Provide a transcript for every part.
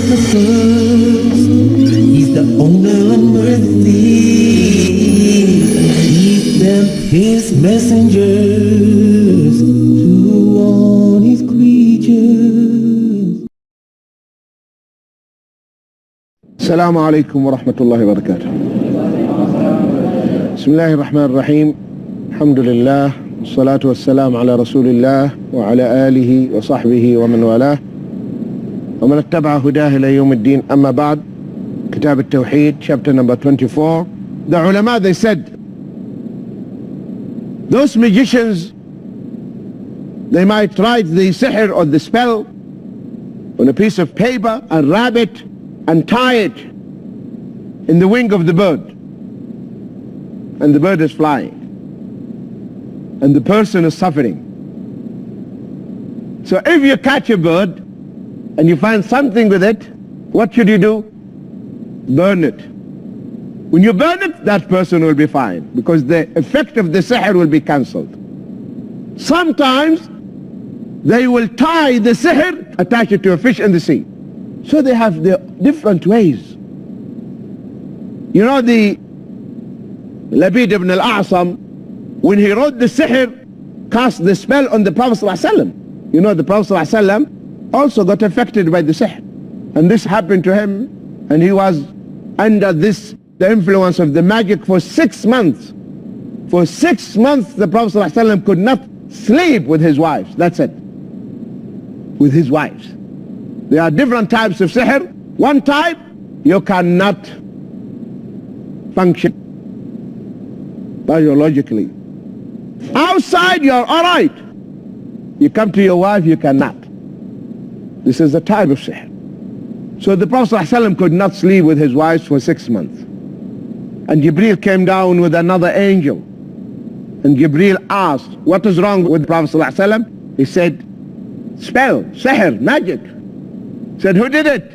the first. He's the owner of mercy. Keep them his messengers to warn his creatures. Assalamu alaikum wa rahmatullahi wa barakatuh. Bismillahir Rahmanir Rahim. Alhamdulillah. Salatu wassalam ala Rasulillah wa ala alihi wa sahbihi wa man walah. Wa man ittaba'a hudahu ila yawm ad-din. Amma ba'd. Kitab Tawheed, chapter number 24. The ulama, they said, those magicians, they might write the sihr or the spell on a piece of paper and wrap it and tie it in the wing of the bird. And the bird is flying. And the person is suffering. So if you catch a bird and you find something with it, what should you do? Burn it. When you burn it, that person will be fine, because the effect of the sihr will be cancelled. Sometimes they will tie the sihr, attach it to a fish in the sea. So they have the different ways. You know, the Labid ibn al-A'sam, when he wrote the sihr, cast the spell on the Prophet ﷺ. You know, the Prophet ﷺ also got affected by the sihr. And this happened to him, and he was under the influence of the magic for 6 months. For 6 months the Prophet ﷺ could not sleep with his wives. That's it. With his wives. There are different types of sihr. One type, you cannot function biologically. Outside you're alright. You come to your wife, you cannot. This is the type of sihr. So the Prophet ﷺ could not sleep with his wives for 6 months. And Jibreel came down with another angel. And Jibreel asked, what is wrong with the Prophet ﷺ? He said, spell, sihr, magic. He said, who did it?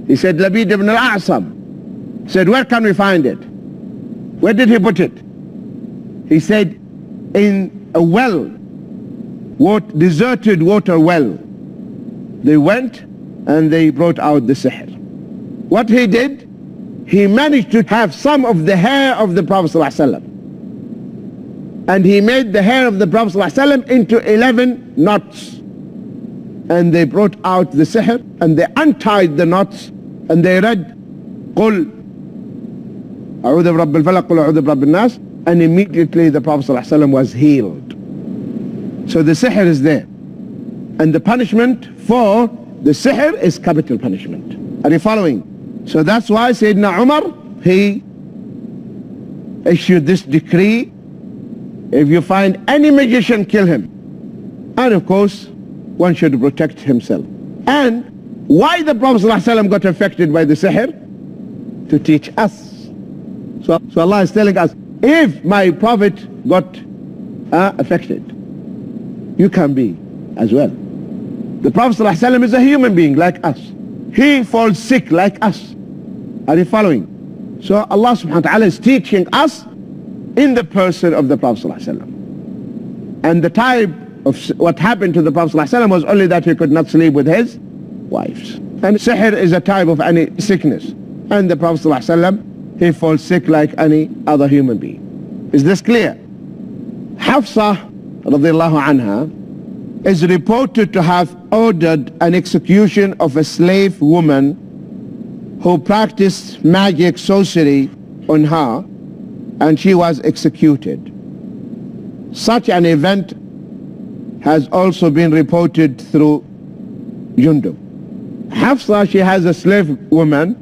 He said, Labid ibn al-A'sam. He said, where can we find it? Where did he put it? He said, in a well, deserted water well. They went and they brought out the sihr. What he did, he managed to have some of the hair of the Prophet ﷺ. And he made the hair of the Prophet ﷺ into 11 knots. And they brought out the sihr and they untied the knots and they read, قُلْ أعوذ برب الفلق قل أعوذ برب الناس, and immediately the Prophet ﷺ was healed. So the sihr is there. And the punishment for the sihr is capital punishment. Are you following? So that's why Sayyidina Umar, he issued this decree: if you find any magician, kill him. And of course, one should protect himself. And why the Prophet ﷺ got affected by the sihr? To teach us. So Allah is telling us, if my Prophet got affected, you can be as well. The Prophet ﷺ is a human being like us. He falls sick like us. Are you following? So Allah subhanahu wa ta'ala is teaching us in the person of the Prophet ﷺ. And the type of what happened to the Prophet ﷺ was only that he could not sleep with his wives. And sihr is a type of any sickness. And the Prophet ﷺ, he falls sick like any other human being. Is this clear? Hafsa radiallahu anha is reported to have ordered an execution of a slave woman who practiced magic sorcery on her, and she was executed. Such an event has also been reported through Jundub. Hafsa, she has a slave woman,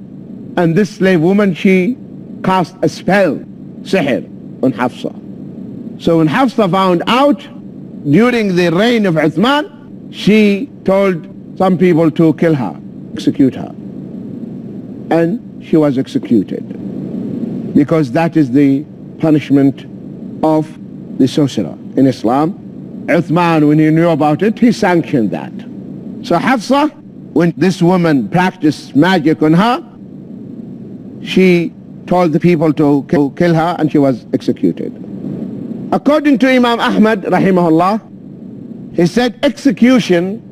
and this slave woman, she cast a spell, sihr, on Hafsa. So when Hafsa found out, during the reign of Uthman, she told some people to kill her, execute her. And she was executed, because that is the punishment of the sorcerer in Islam. Uthman, when he knew about it, he sanctioned that. So Hafsa, when this woman practiced magic on her, she told the people to kill her, and she was executed. According to Imam Ahmad rahimahullah, he said execution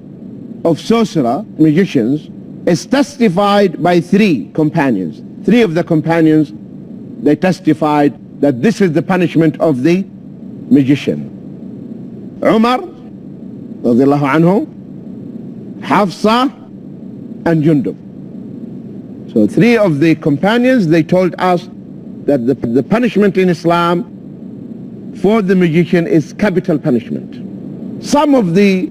of sorcerer, magicians, is testified by 3 companions. 3 of the companions, they testified that this is the punishment of the magician. Umar, radiallahu anhu, Hafsa, and Jundub. So 3 of the companions, they told us that the punishment in Islam for the magician is capital punishment. Some of the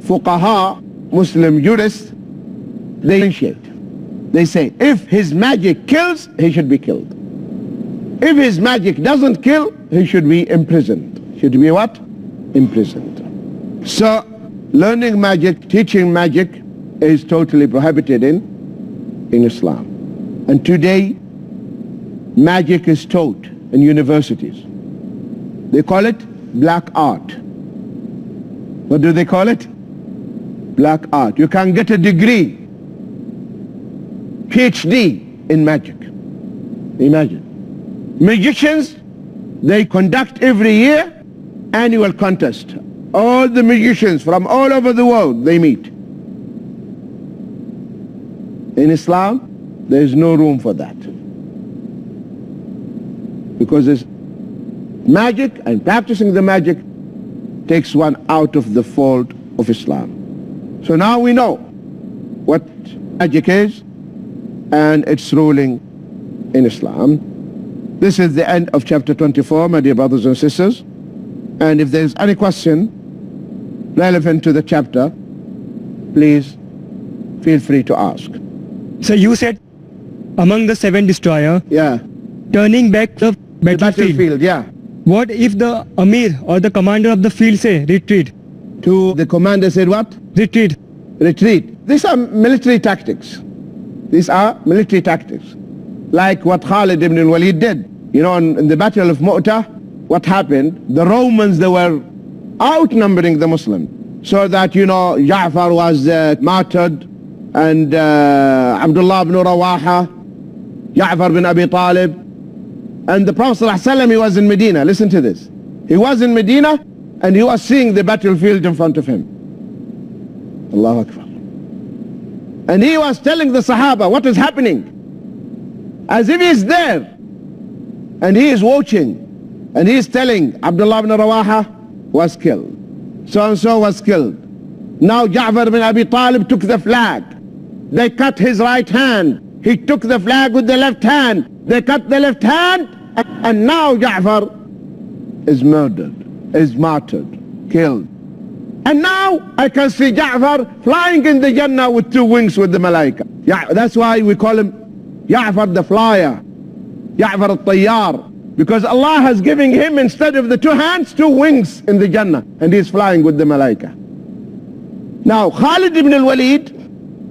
fuqaha, Muslim jurists, they differentiate. They say if his magic kills, he should be killed. If his magic doesn't kill, he should be imprisoned. Should be what? Imprisoned. So learning magic, teaching magic is totally prohibited in Islam. And today, magic is taught in universities. They call it black art. What do they call it? Black art. You can get a degree, PhD in magic. Imagine. Magicians, they conduct every year annual contest. All the magicians from all over the world, they meet. In Islam, there is no room for that. Because it's magic, and practicing the magic takes one out of the fold of Islam. So now we know what magic is and its ruling in Islam. This is the end of chapter 24, my dear brothers and sisters. And if there is any question relevant to the chapter, please feel free to ask. So you said among the 7 destroyer, Yeah. turning back the The battlefield. battlefield, yeah. What if the Amir or the commander of the field say retreat? To the commander said what? Retreat. Retreat. These are military tactics. These are military tactics. Like what Khalid ibn al-Walid did. You know, in the Battle of Mu'tah, what happened? The Romans, they were outnumbering the Muslims. So that, you know, Ja'far was martyred, and Abdullah ibn Rawaha, Ja'far bin Abi Talib, and the Prophet ﷺ, he was in Medina. Listen to this. He was in Medina, and he was seeing the battlefield in front of him. Allahu Akbar. And he was telling the Sahaba what is happening, as if he's there, and he is watching, and he is telling Abdullah ibn Rawaha was killed, so and so was killed. Now Ja'far bin Abi Talib took the flag. They cut his right hand. He took the flag with the left hand. They cut the left hand, and now Ja'far is murdered, is martyred, killed. And now I can see Ja'far flying in the Jannah with 2 wings with the Malaika. Yeah, that's why we call him Ja'far the flyer, Ja'far al-Tayyar, because Allah has given him, instead of the 2 hands, 2 wings in the Jannah, and he's flying with the Malaika. Now Khalid ibn al-Walid,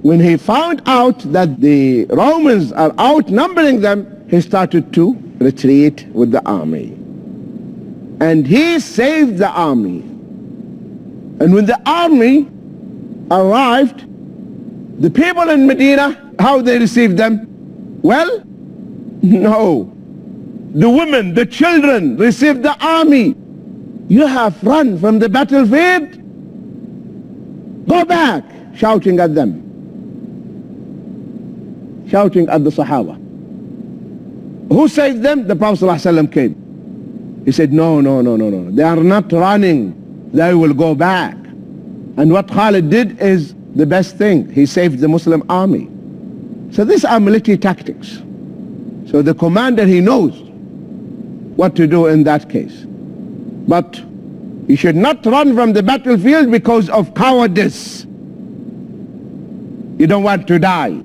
when he found out that the Romans are outnumbering them, he started to retreat with the army. And he saved the army. And when the army arrived, the people in Medina, how they received them? Well, no. The women, the children received the army. You have run from the battlefield? Go back, shouting at them. Shouting at the Sahaba. Who saved them? The Prophet ﷺ came. He said, no. They are not running. They will go back. And what Khalid did is the best thing. He saved the Muslim army. So these are military tactics. So the commander, he knows what to do in that case. But you should not run from the battlefield because of cowardice. You don't want to die.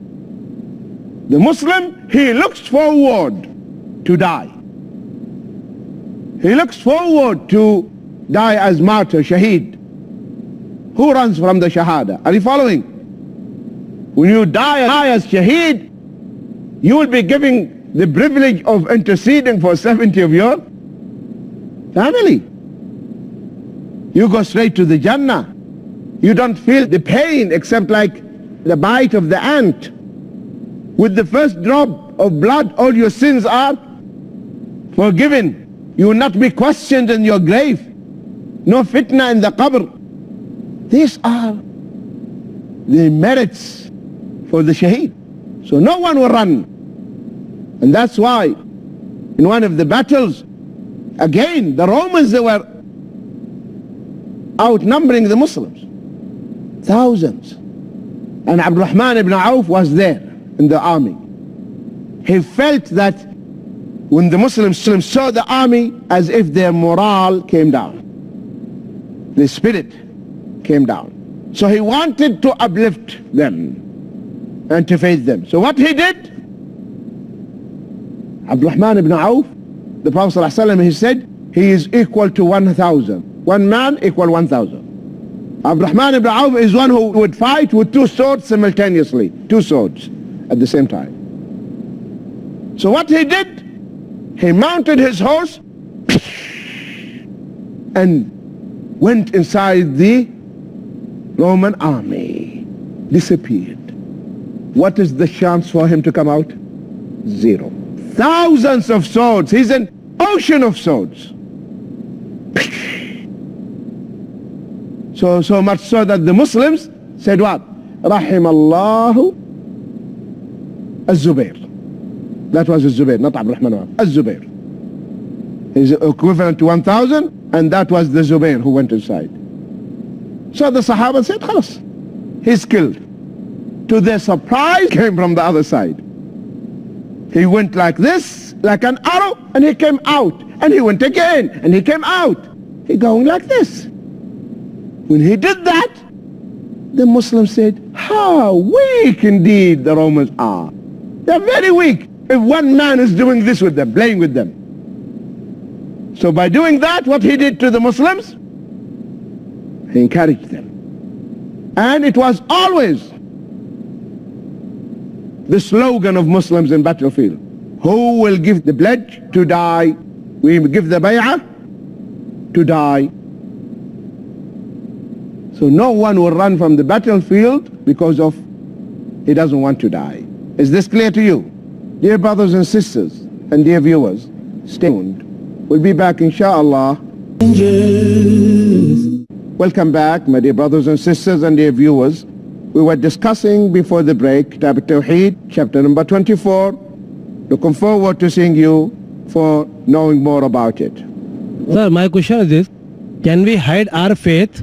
The Muslim, he looks forward to die. He looks forward to die as martyr, shaheed. Who runs from the shahada? Are you following? When you die as shaheed, you will be giving the privilege of interceding for 70 of your family. You go straight to the Jannah. You don't feel the pain except like the bite of the ant. With the first drop of blood, all your sins are forgiven. You will not be questioned in your grave. No fitna in the qabr. These are the merits for the shaheed. So no one will run. And that's why in one of the battles, again, the Romans, they were outnumbering the Muslims. Thousands. And Abdurrahman ibn Auf was there in the army. He felt that when the Muslims saw the army, as if their morale came down. The spirit came down. So he wanted to uplift them and to face them. So what he did, Abdurrahman ibn Auf, the Prophet ﷺ, he said, he is equal to 1,000. One man equal 1,000. Abdurrahman ibn Auf is one who would fight with two swords simultaneously. Two swords at the same time. So what he did, he mounted his horse and went inside the Roman army. Disappeared. What is the chance for him to come out? Zero. Thousands of swords. He's an ocean of swords. So much so that the Muslims said what? Rahimallahu Az-Zubair. That was Az-Zubair, not Abdurrahman. Az-Zubair. Is equivalent to 1,000, and that was the Zubair who went inside. So the Sahaba said, khalas, he's killed. To their surprise, came from the other side. He went like this, like an arrow, and he came out. And he went again, and he came out. He going like this. When he did that, the Muslims said, how weak indeed the Romans are. They're very weak. If one man is doing this with them, playing with them. So by doing that, what he did to the Muslims, he encouraged them. And it was always the slogan of Muslims in battlefield. Who will give the pledge to die? We give the bay'ah to die. So no one will run from the battlefield because of he doesn't want to die. Is this clear to you? Dear brothers and sisters and dear viewers, stay tuned. We'll be back inshallah. Welcome back, my dear brothers and sisters and dear viewers. We were discussing before the break Kitaab Tawheed, chapter number 24. Looking forward to seeing you for knowing more about it. Sir, my question is this. Can we hide our faith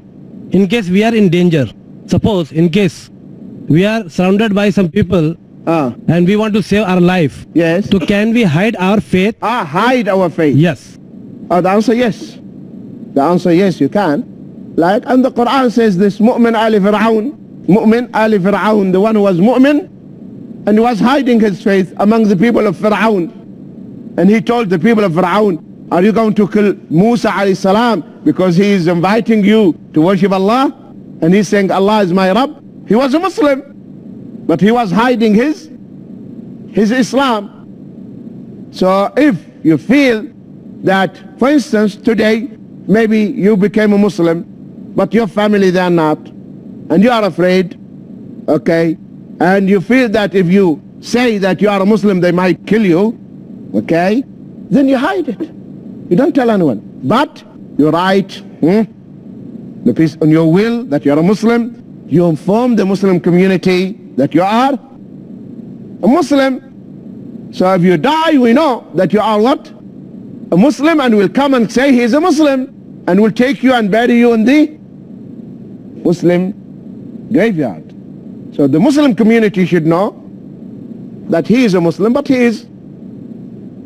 in case we are in danger? Suppose in case we are surrounded by some people and we want to save our life. Yes. So can we hide our faith? Hide our faith. Yes. The answer yes. The answer yes, you can. Like, and the Quran says this, Mu'min Ali Fir'aun, Mu'min Ali Fir'aun, the one who was Mu'min and was hiding his faith among the people of Fir'aun. And he told the people of Fir'aun, are you going to kill Musa alayhi salam because he is inviting you to worship Allah? And he's saying Allah is my Rabb. He was a Muslim, but he was hiding his Islam. So if you feel that, for instance, today, maybe you became a Muslim, but your family, they are not, and you are afraid, okay, and you feel that if you say that you are a Muslim, they might kill you, okay, then you hide it. You don't tell anyone. But you write the piece on your will that you are a Muslim. You inform the Muslim community that you are a Muslim. So if you die, we know that you are what? A Muslim, and we'll come and say he is a Muslim, and we'll take you and bury you in the Muslim graveyard. So the Muslim community should know that he is a Muslim, but he is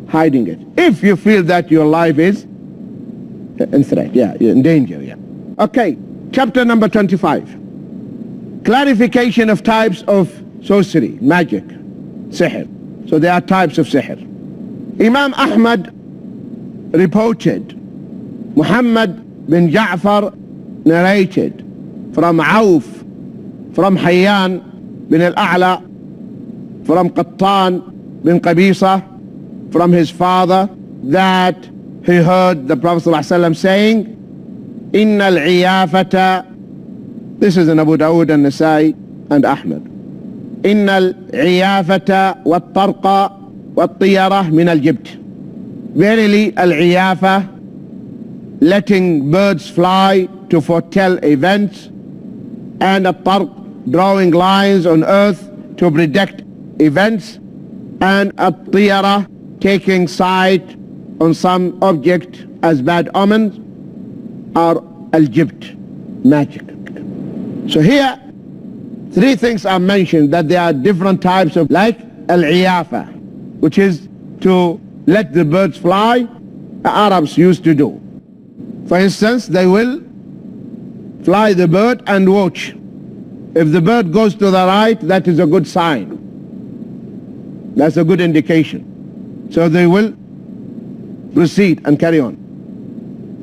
hiding it. If you feel that your life is in threat, in danger, Okay, chapter number 25. Clarification of types of sorcery, magic, sihr. So there are types of sihr. Imam Ahmad reported, Muhammad bin Ja'far narrated from Auf, from Hayyan bin al-A'la, from Qattan bin Qabisa, from his father, that he heard the Prophet ﷺ saying, Inna al-iyafata, this is in Abu Dawud and Nasai and Ahmad. Inna al-iyafata wa-tarqa wa-tiyarah min al-jibt. Verily al-iyafa, letting birds fly to foretell events, and a tarq, drawing lines on earth to predict events, and at-tiyara, taking sight on some object as bad omens, are al-jibt, magic. So here, three things are mentioned, that there are different types of, like al-iyafa, which is to let the birds fly. The Arabs used to do. For instance, they will fly the bird and watch. If the bird goes to the right, that is a good sign. That's a good indication. So they will proceed and carry on.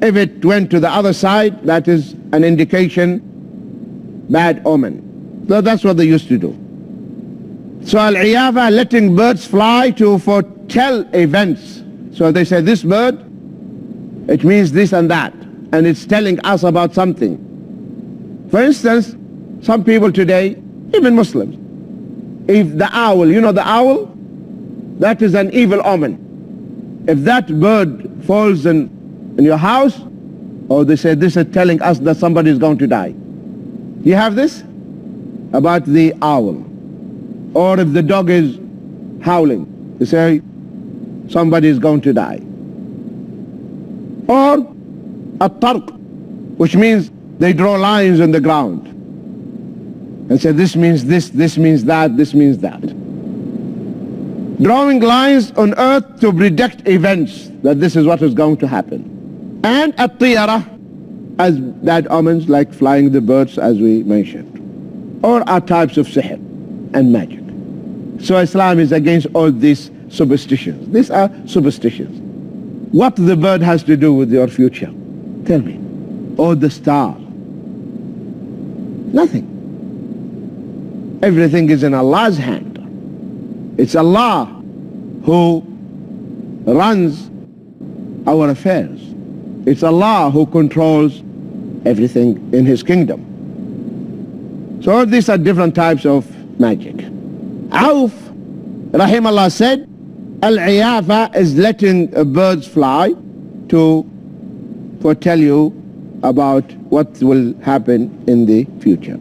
If it went to the other side, that is an indication, bad omen. So that's what they used to do. So al-iyafa, letting birds fly to foretell events. So they say, this bird, it means this and that, and it's telling us about something. For instance, some people today, even Muslims, if the owl, you know the owl, that is an evil omen. If that bird falls in your house, or they say this is telling us that somebody is going to die. You have this about the owl. Or if the dog is howling, they say somebody is going to die. Or a tarq, which means they draw lines on the ground and say this means this means that, this means that. Drawing lines on earth to predict events, that this is what is going to happen. And at-tiyara, as bad omens, like flying the birds as we mentioned. Or are types of sihr and magic. So Islam is against all these superstitions. These are superstitions. What the bird has to do with your future? Tell me. Or the star? Nothing. Everything is in Allah's hand. It's Allah who runs our affairs. It's Allah who controls everything in His kingdom. So all these are different types of magic. Auf, rahimahullah, said, al-iyafa is letting birds fly to foretell you about what will happen in the future.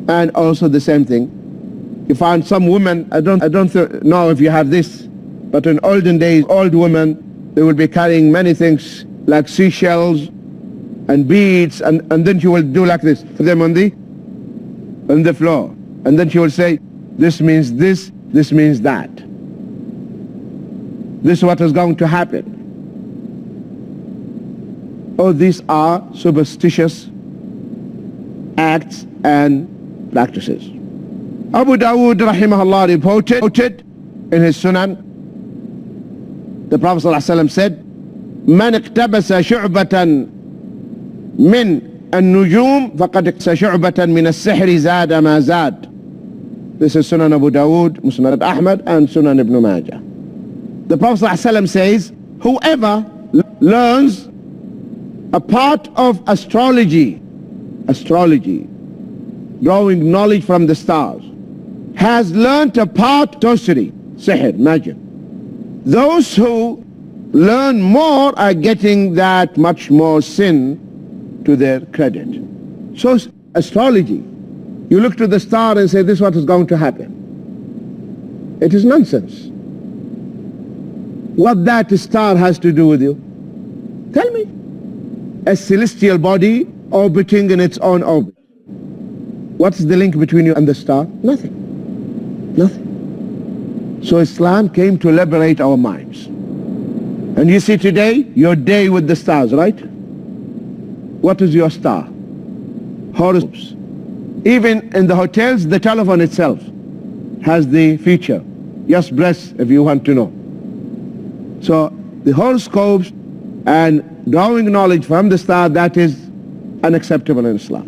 And also the same thing, you find some women, I don't know if you have this, but in olden days, old women, they will be carrying many things like seashells and beads, and then she will do like this, put them on the floor. And then she will say, this means this means that. This is what is going to happen. Oh, these are superstitious acts and practices. Abu Dawood rahimahullah reported in his Sunan, the Prophet ﷺ said, من اقتبس شعبة من النجوم فقد اقتبس شعبة من السحر زاد ما زاد. This is Sunan Abu Dawood, Musnad Ahmad, and Sunan Ibn Majah. The Prophet ﷺ says, whoever learns a part of astrology, drawing knowledge from the stars, has learnt a part of sorcery, sihr, magic. Those who learn more are getting that much more sin to their credit. So astrology, you look to the star and say this is what is going to happen. It is nonsense. What that star has to do with you? Tell me. A celestial body orbiting in its own orbit. What's the link between you and the star? Nothing. Nothing. So Islam came to liberate our minds. And you see today, your day with the stars, right? What is your star? Horoscopes. Even in the hotels, the telephone itself has the feature. Just press if you want to know. So the horoscopes and drawing knowledge from the star, that is unacceptable in Islam.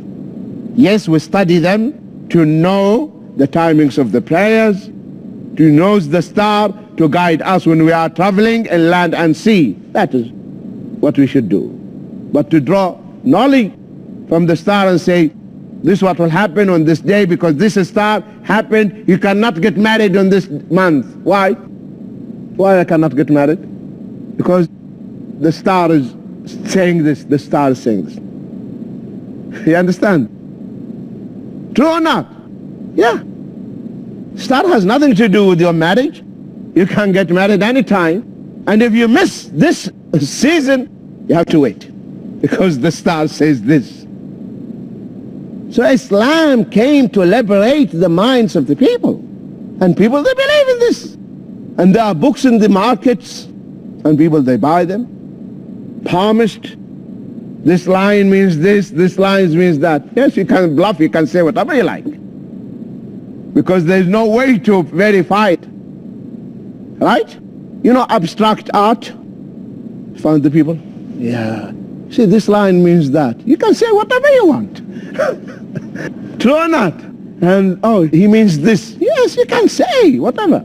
Yes, we study them to know the timings of the prayers, to know the star, to guide us when we are traveling in land and sea. That is what we should do. But to draw knowledge from the star and say, this is what will happen on this day because this star happened, you cannot get married on this month. Why? Why I cannot get married? Because the star is saying this, the star is saying this. You understand? True or not? Yeah. Star has nothing to do with your marriage. You can get married anytime. And if you miss this season, you have to wait, because the star says this. So Islam came to liberate the minds of the people. And people, they believe in this. And there are books in the markets, and people, they buy them. Palmist, this line means this line means that. Yes, you can bluff, you can say whatever you like, because there's no way to verify it. Right? You know abstract art? Found the people? Yeah. See, this line means that. You can say whatever you want. True or not? And, oh, he means this. Yes, you can say whatever.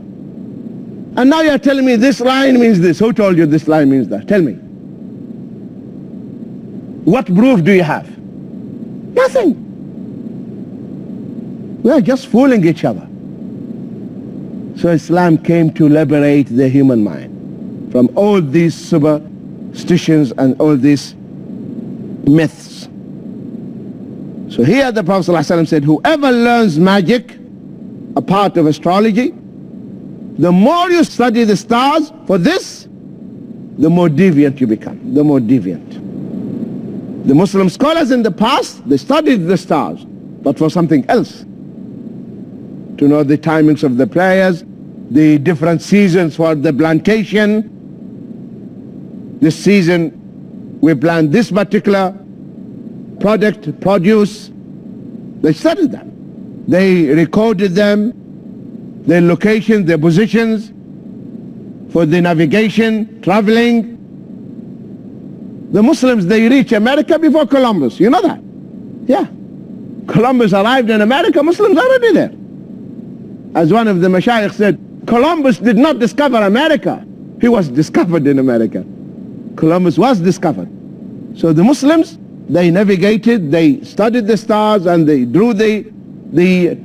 And now you're telling me this line means this. Who told you this line means that? Tell me. What proof do you have? Nothing. We are just fooling each other. So Islam came to liberate the human mind from all these superstitions and all these myths. So here the Prophet ﷺ said, whoever learns magic, a part of astrology, the more you study the stars for this, the more deviant you become, the more deviant. The Muslim scholars in the past, they studied the stars, but for something else. To know the timings of the prayers, the different seasons for the plantation. This season we plant this particular produce. They studied them. They recorded them, their locations, their positions for the navigation, traveling. The Muslims, they reach America before Columbus. You know that? Yeah. Columbus arrived in America, Muslims already there. As one of the mashayikh said, Columbus did not discover America. He was discovered in America. Columbus was discovered. So the Muslims, they navigated, they studied the stars, and they drew the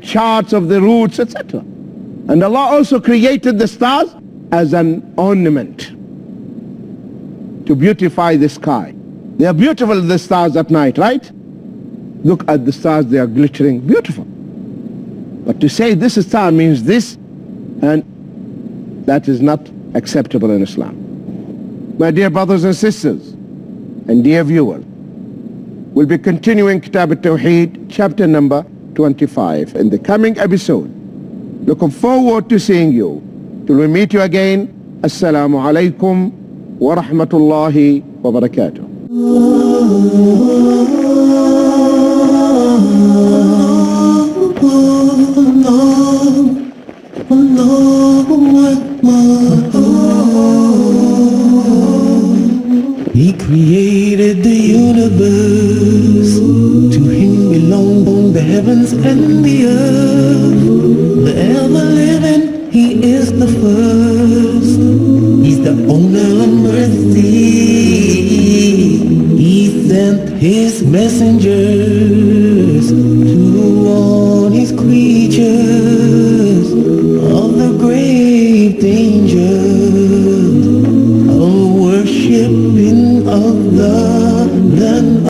charts of the routes, etc. And Allah also created the stars as an ornament to beautify the sky. They are beautiful, the stars at night, right? Look at the stars, they are glittering, beautiful. But to say this star means this, and that is not acceptable in Islam. My dear brothers and sisters, and dear viewers, we'll be continuing Kitaab Tawheed, chapter number 25, in the coming episode. Looking forward to seeing you. Till we meet you again, Assalamu alaikum wa rahmatullahi wa barakatuh. He created the universe. To him belong the heavens and the earth. The ever-living, he is the first. He's the owner of mercy. He sent his messengers to warn his creatures of the grave danger of worshiping of the